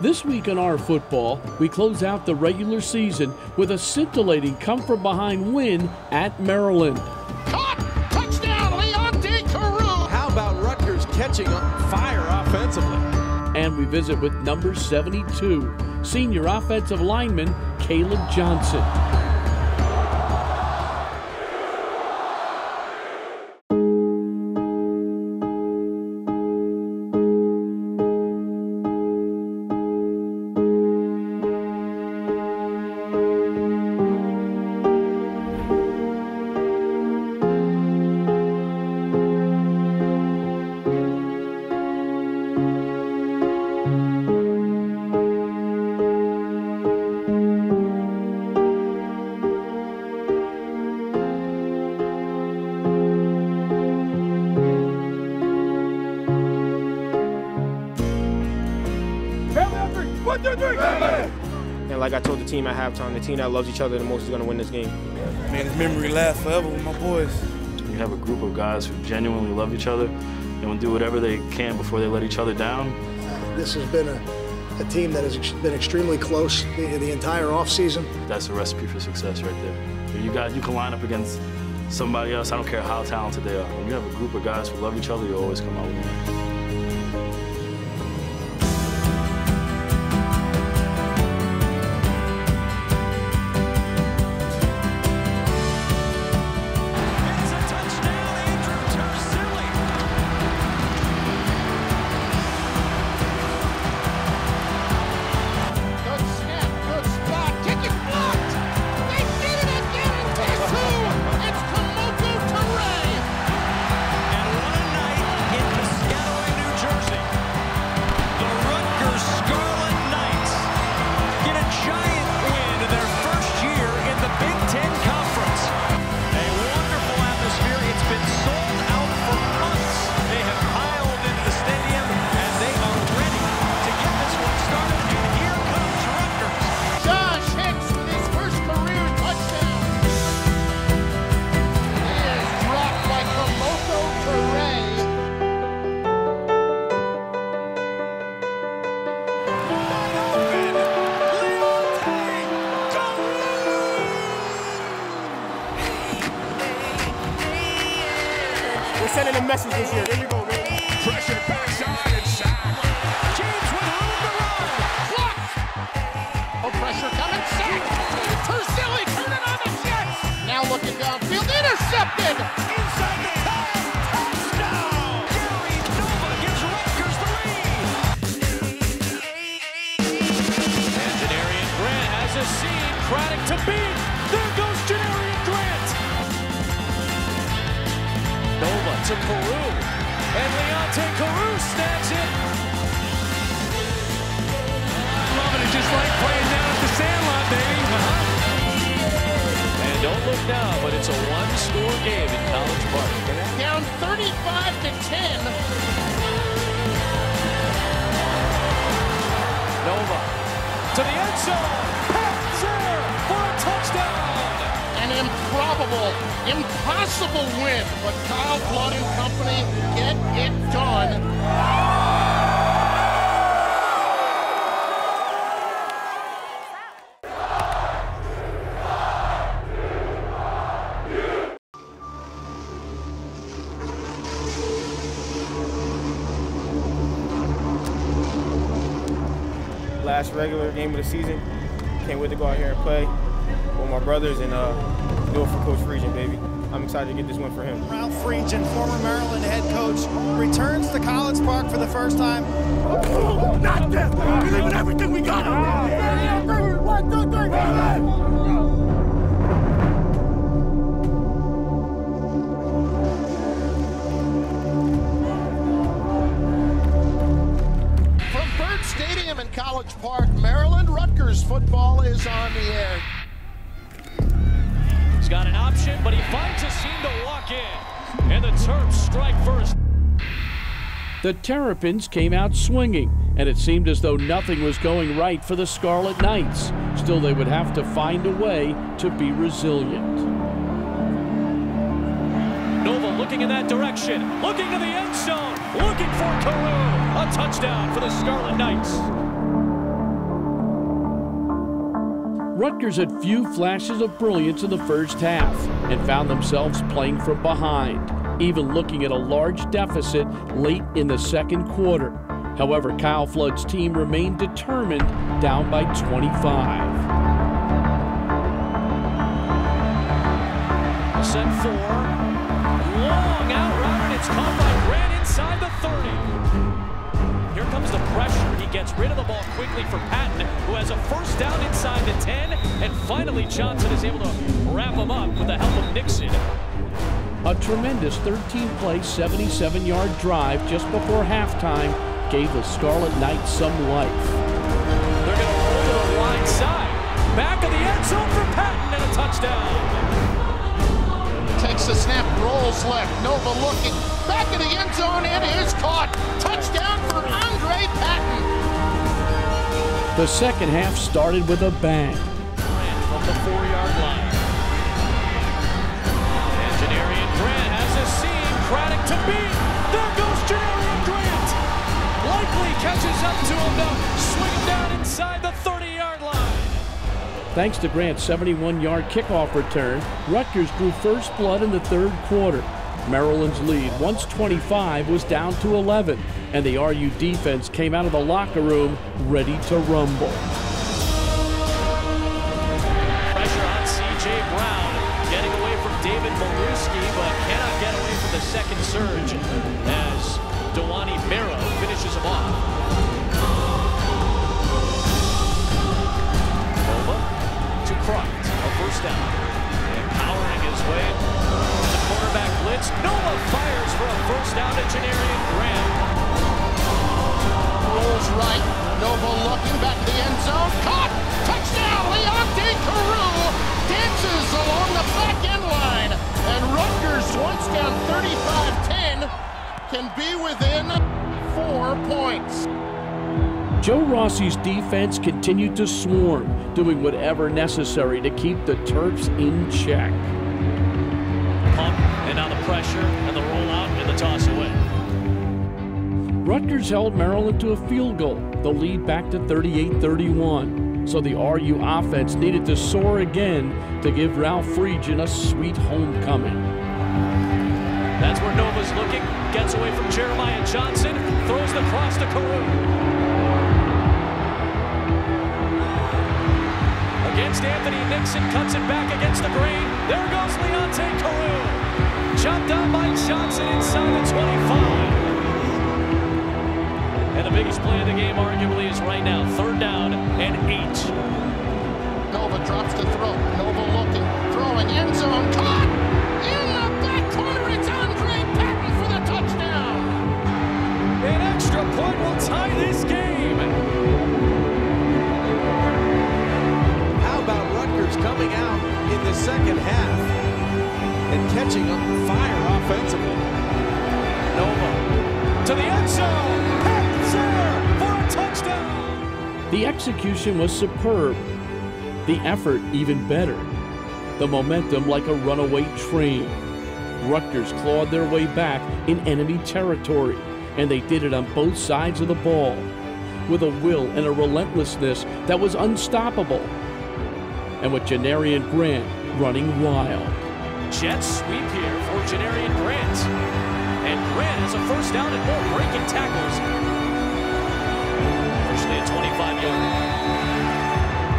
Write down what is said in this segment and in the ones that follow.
This week on RFootball, we close out the regular season with a scintillating come-from-behind win at Maryland. Caught! Touchdown, Leonte Carew! How about Rutgers catching fire offensively? And we visit with number 72, senior offensive lineman Caleb Johnson. And like I told the team at halftime, the team that loves each other the most is going to win this game. Man, this memory lasts forever with my boys. You have a group of guys who genuinely love each other and will do whatever they can before they let each other down. This has been a team that has been extremely close the entire offseason. That's a recipe for success right there. You can line up against somebody else, I don't care how talented they are. When you have a group of guys who love each other, you always come out with win. We're sending a message this year. There you go, man. Pressure backside and sack. James with room to run. Blocked. Oh, pressure coming. Sack. Tersilli turning on the Jets. Now looking downfield. Intercepted. Inside the 10. Touchdown. Gary Nova gives Rutgers the lead. And Janarian Grant has a seam. Craddock to beat. There goes Janarian Grant. Nova to Carew, and Leonte Carew snags it. Loving it, just like playing down at the Sandlot, baby. And don't look now, but it's a one-score game in College Park. Down 35-10. Nova to the end zone. Pat's there for a touchdown. An improbable, impossible win, but Kyle Flood and company get it done. Last regular game of the season. Can't wait to go out here and play with my brothers and do it for Coach RVision, baby. I'm excited to get this win for him. Ralph RVision, former Maryland head coach, returns to College Park for the first time. Not this! We're leaving everything we got! 1, 2, 3, Stadium in College Park, Maryland, Rutgers football is on the air. He's got an option, but he finds a seam to walk in. And the Terps strike first. The Terrapins came out swinging, and it seemed as though nothing was going right for the Scarlet Knights. Still, they would have to find a way to be resilient. Nova looking in that direction, looking to the end zone, looking for Carew. A touchdown for the Scarlet Knights. Rutgers had few flashes of brilliance in the first half and found themselves playing from behind, even looking at a large deficit late in the second quarter. However, Kyle Flood's team remained determined, down by 25. Set 4, long out route, and it's caught by Grant inside the 30. Here comes the pressure. He gets rid of the ball quickly for Patton, who has a first down inside the 10, and finally Johnson is able to wrap him up with the help of Nixon. A tremendous 13-play, 77-yard drive just before halftime gave the Scarlet Knights some life. They're going to roll to the wide side. Back of the end zone for Patton, and a touchdown. Takes the snap, rolls left, Nova looking, back of the end zone, it is caught. Touchdown for Andre Patton. The second half started with a bang. From the 4-yard line. Engineering Grant has a seam, Craddock to beat. There goes Janarian Grant. Likely catches up to him to swing him down inside the 30-yard line. Thanks to Grant's 71-yard kickoff return, Rutgers drew first blood in the third quarter. Maryland's lead, once 25, was down to 11, and the RU defense came out of the locker room ready to rumble. Pressure on C.J. Brown, getting away from David Maluski, but cannot get away from the second surge as Dewani Mera finishes him off. Croft, a first down. And powering his way to the quarterback blitz. Nova fires for a first down to Janarian Grant. Rolls right, Nova looking back to the end zone. Caught! Touchdown! Leonte Carew dances along the back end line. And Rutgers, once down 35-10, can be within 4 points. Joe Rossi's defense continued to swarm, doing whatever necessary to keep the Terps in check. Pump, and now the pressure, and the rollout, and the toss away. Rutgers held Maryland to a field goal, the lead back to 38-31. So the RU offense needed to soar again to give Ralph Friedgen a sweet homecoming. That's where Nova's looking, gets away from Jeremiah Johnson, throws the cross to Carew. Against Anthony Nixon, cuts it back against the grain. There goes Leonte Carew. Chopped down by Johnson inside the 25. And the biggest play of the game arguably is right now. 3rd down and 8. Nova drops to throw. Nova looking, throwing, end zone, caught! In the back corner, it's Andre Patton for the touchdown! An extra point will tie this game. Coming out in the second half and catching up fire offensively. Nova to the end zone. Patton's there for a touchdown. The execution was superb. The effort even better. The momentum like a runaway train. Rutgers clawed their way back in enemy territory, and they did it on both sides of the ball with a will and a relentlessness that was unstoppable. And with Janarian Grant running wild. Jet sweep here for Janarian Grant. And Grant has a first down and more, breaking tackles. Officially a 25-yard.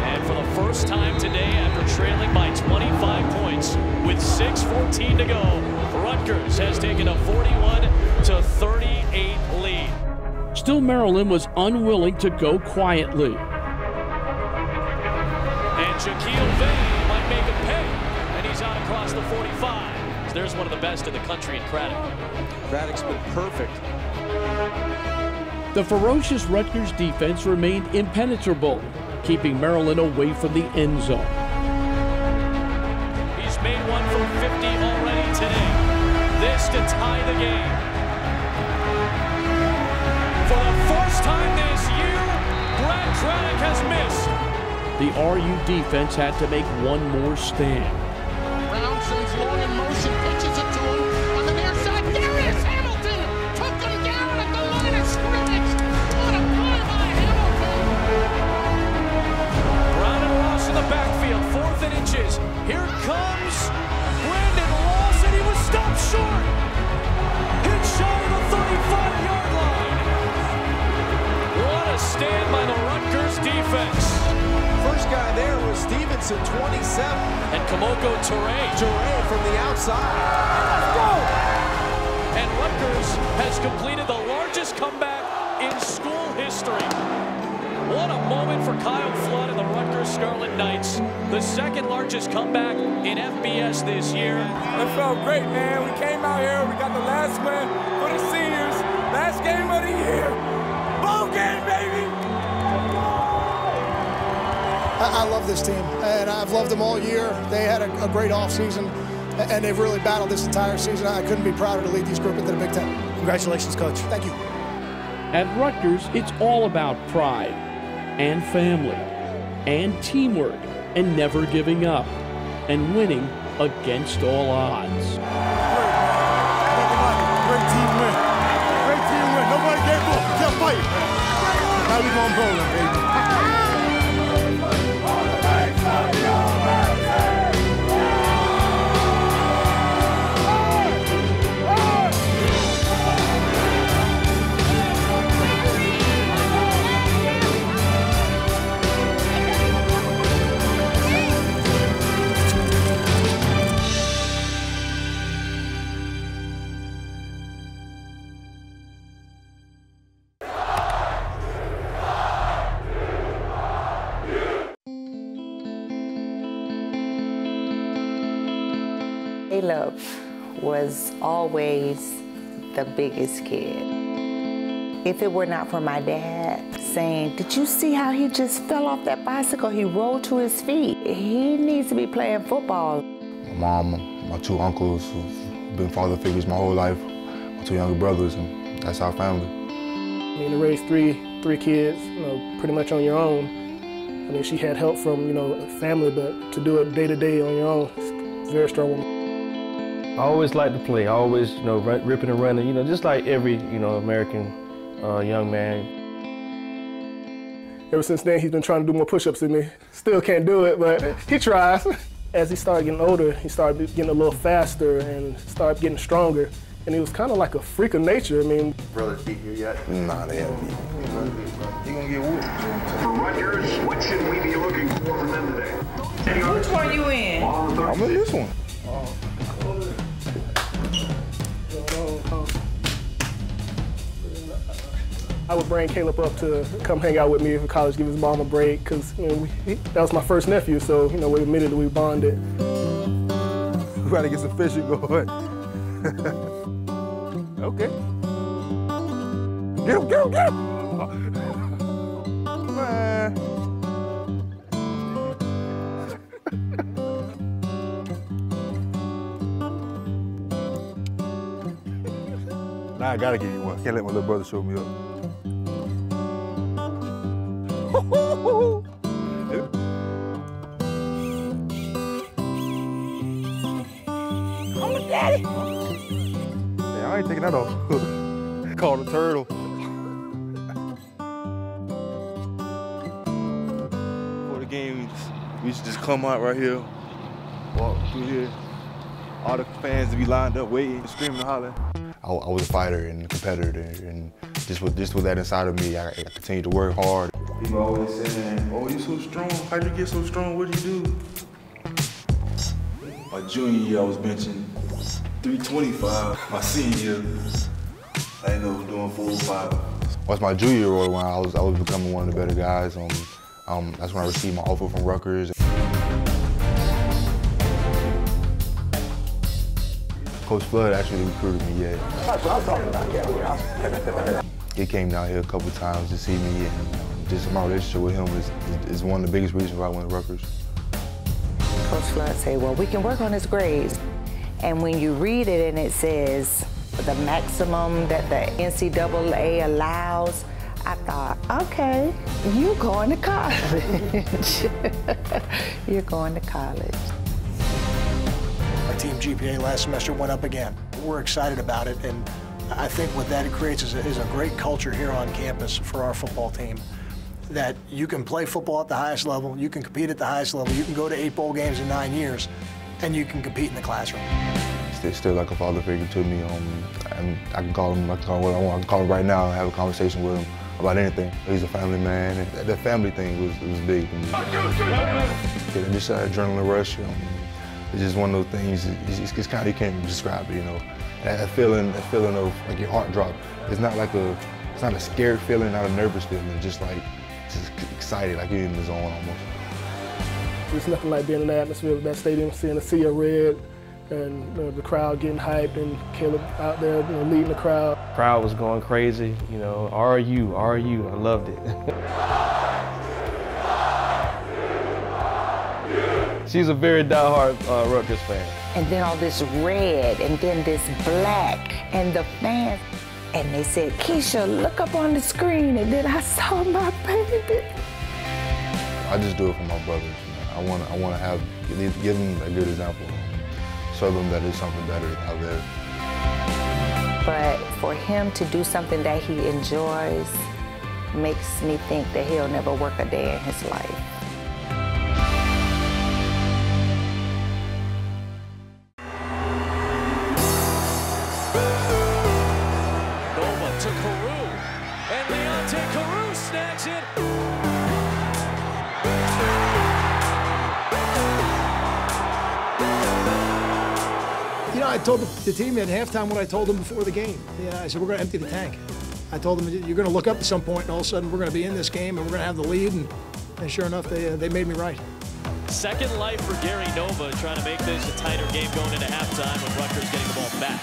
And for the first time today, after trailing by 25 points, with 6:14 to go, Rutgers has taken a 41-38 lead. Still, Maryland was unwilling to go quietly. Shaquille Vane might make him pay, and he's out across the 45. There's one of the best in the country in Craddock. Craddock's been perfect. The ferocious Rutgers defense remained impenetrable, keeping Maryland away from the end zone. He's made one from 50 already today. This to tie the game. For the first time this year, Brad Craddock has missed. The RU defense had to make one more stand. Brown sends long in motion, pitches it to him on the near side. Darius Hamilton took him down at the line of scrimmage. What a play by Hamilton! Brown and Ross in the backfield. Coco Touré. Touré from the outside. Let's go! And Rutgers has completed the largest comeback in school history. What a moment for Kyle Flood and the Rutgers Scarlet Knights. The second largest comeback in FBS this year. It felt great, man. We came out here, we got the last win for the seniors. Last game of the year. Bowl game, baby! I love this team, and I've loved them all year. They had a great offseason, and they've really battled this entire season. I couldn't be prouder to lead these group into the Big Ten. Congratulations, Coach. Thank you. At Rutgers, it's all about pride and family and teamwork and never giving up and winning against all odds. Great team win. Great team win. Nobody gave up. We kept fighting. Now we going bowling, baby. Caleb was always the biggest kid. If it were not for my dad saying, "Did you see how he just fell off that bicycle? He rolled to his feet. He needs to be playing football." My mom, my two uncles who've been father figures my whole life, my two younger brothers, and that's our family. I mean, to raise three kids, pretty much on your own. I mean, she had help from, family, but to do it day to day on your own, it's a very strong woman. I always like to play. I always, ripping and running, just like every, American young man. Ever since then, he's been trying to do more push-ups than me. Still can't do it, but he tries. As he started getting older, he started getting a little faster and started getting stronger. And he was kind of like a freak of nature. I mean, Brothers beat you yet? Nah, they haven't beat me. He gonna get whooped. For Rutgers, what should we be looking for from them today? Which one are you in? I'm in this one. I would bring Caleb up to come hang out with me in college, give his mom a break, because that was my first nephew, so we admitted that we bonded. We gotta get some fishing going. Okay. Get him! Man. Now I gotta give you one. Can't let my little brother show me up. Oh, Daddy! Yeah, I ain't taking that off. Called a turtle. For the game, we should just come out right here, walk through here. All the fans to be lined up, waiting, screaming and hollering. I was a fighter and a competitor, and just with that inside of me, I continued to work hard. People always saying, "Oh, you're so strong. How did you get so strong? What did you do?" My junior year, I was benching 325. My senior year, I ended up doing 405. Once my junior year rolled around, I was becoming one of the better guys. That's when I received my offer from Rutgers. Coach Flood actually recruited me, yeah. That's what I'm talking about. He came down here a couple times to see me, and just my relationship with him is one of the biggest reasons why I went to Rutgers. Coach Flood said, "Well, we can work on his grades." And when you read it and it says the maximum that the NCAA allows, I thought, okay, you're going to college. You're going to college. Our team GPA last semester went up again. We're excited about it, and I think what that creates is a great culture here on campus for our football team. That you can play football at the highest level, you can compete at the highest level, you can go to 8 bowl games in 9 years, and you can compete in the classroom. It's still like a father figure to me. And I can call him what I want. I can call him right now and have a conversation with him about anything. He's a family man, and the family thing was big to me. And just adrenaline rush. It's just one of those things. It's kind of, you can't describe it, you know. That feeling of like your heart drop. It's not a scared feeling, not a nervous feeling. Just excited, like you're in the zone almost. There's nothing like being in the atmosphere of that stadium, seeing a sea of red, and the crowd getting hyped, and Caleb out there, leading the crowd. The crowd was going crazy, RU, I loved it. She's a very diehard Rutgers fan. And then all this red, and then this black, and the fans. And they said, Keisha, look up on the screen, and then I saw my baby. I just do it for my brothers. I want to give them a good example, show them that there's something better out there. But for him to do something that he enjoys makes me think that he'll never work a day in his life. To Carew, and Leonte Carew snags it. I told the team at halftime what I told them before the game. I said, we're going to empty the tank. I told them, you're going to look up at some point, and all of a sudden we're going to be in this game, and we're going to have the lead, and sure enough, they made me right. Second life for Gary Nova, trying to make this a tighter game going into halftime with Rutgers getting the ball back.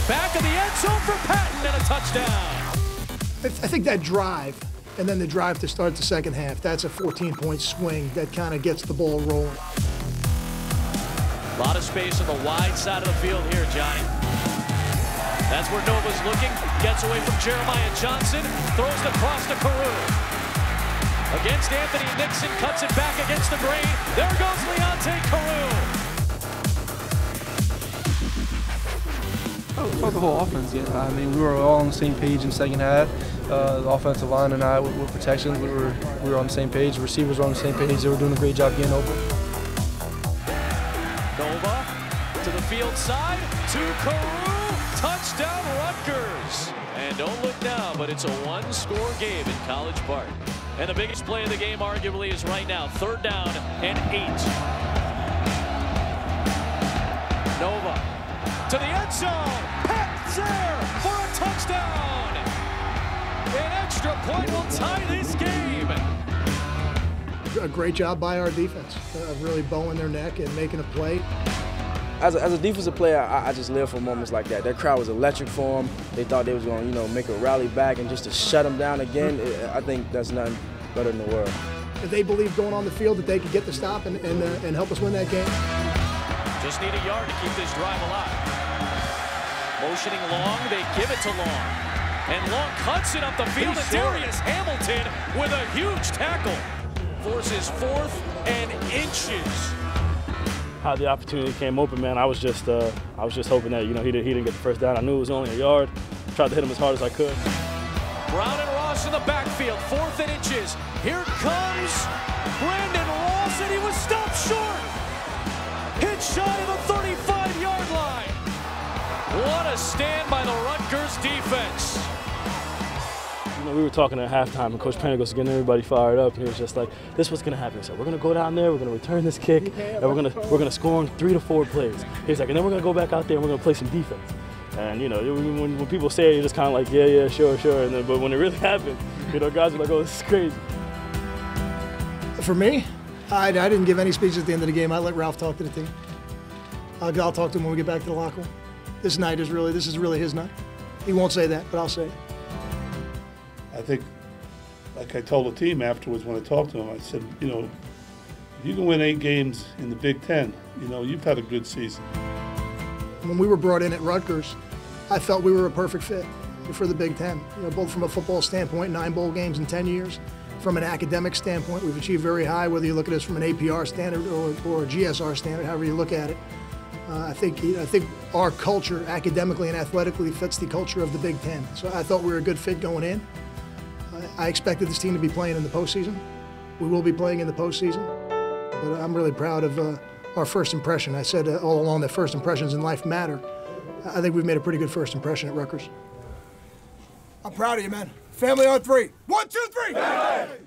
Back of the end zone for Patton and a touchdown. I think that drive, and then the drive to start the second half, that's a 14-point swing that kind of gets the ball rolling. A lot of space on the wide side of the field here, Johnny. That's where Nova's looking. Gets away from Jeremiah Johnson. Throws the cross to Carew. Against Anthony Nixon. Cuts it back against the grain. There goes Leonte Carew. For the whole offense, yeah. I mean, we were all on the same page in the second half. The offensive line and I, with protections, we were on the same page. The receivers were on the same page. They were doing a great job getting open. Nova to the field side, to Carew, touchdown Rutgers. And don't look now, but it's a one-score game in College Park. And the biggest play of the game arguably is right now, 3rd down and 8. Nova to the end zone, Patton's there for a touchdown. An extra point will tie this game. A great job by our defense, really bowing their neck and making a play. As a defensive player, I just live for moments like that. That crowd was electric for them. They thought they was going to, make a rally back, and just to shut them down again, I think that's nothing better in the world. If they believed going on the field that they could get the stop and help us win that game. Just need a yard to keep this drive alive. Motioning Long, they give it to Long. And Long cuts it up the field, and Darius Hamilton with a huge tackle. Forces 4th and inches. How the opportunity came open, man, I was just hoping that, he didn't get the first down. I knew it was only a yard. Tried to hit him as hard as I could. Brown and Ross in the backfield, 4th and inches. Here comes Brandon Ross, and he was stopped short. Hit shy of the 35-yard line. What a stand by the Rutgers defense. We were talking at halftime, and Coach Pennick was getting everybody fired up, and he was just like, "This is what's gonna happen." So we're gonna go down there, we're gonna return this kick, and we're gonna score on 3 to 4 plays. He's like, and then we're gonna go back out there and we're gonna play some defense. And when people say it, you're just kind of like, yeah, sure. And then, but when it really happened, guys are like, "Oh, this is crazy." For me, I didn't give any speeches at the end of the game. I let Ralph talk to the team. I'll talk to him when we get back to the locker room. This is really his night. He won't say that, but I'll say it. I think, like I told the team afterwards when I talked to him, I said, if you can win 8 games in the Big Ten, you've had a good season. When we were brought in at Rutgers, I felt we were a perfect fit for the Big Ten. Both from a football standpoint, 9 bowl games in 10 years. From an academic standpoint, we've achieved very high, whether you look at us from an APR standard or a GSR standard, however you look at it. I think our culture, academically and athletically, fits the culture of the Big Ten. So I thought we were a good fit going in. I expected this team to be playing in the postseason. We will be playing in the postseason. But I'm really proud of our first impression. I said all along that first impressions in life matter. I think we've made a pretty good first impression at Rutgers. I'm proud of you, man. Family on 3. 1, 2, 3. Family.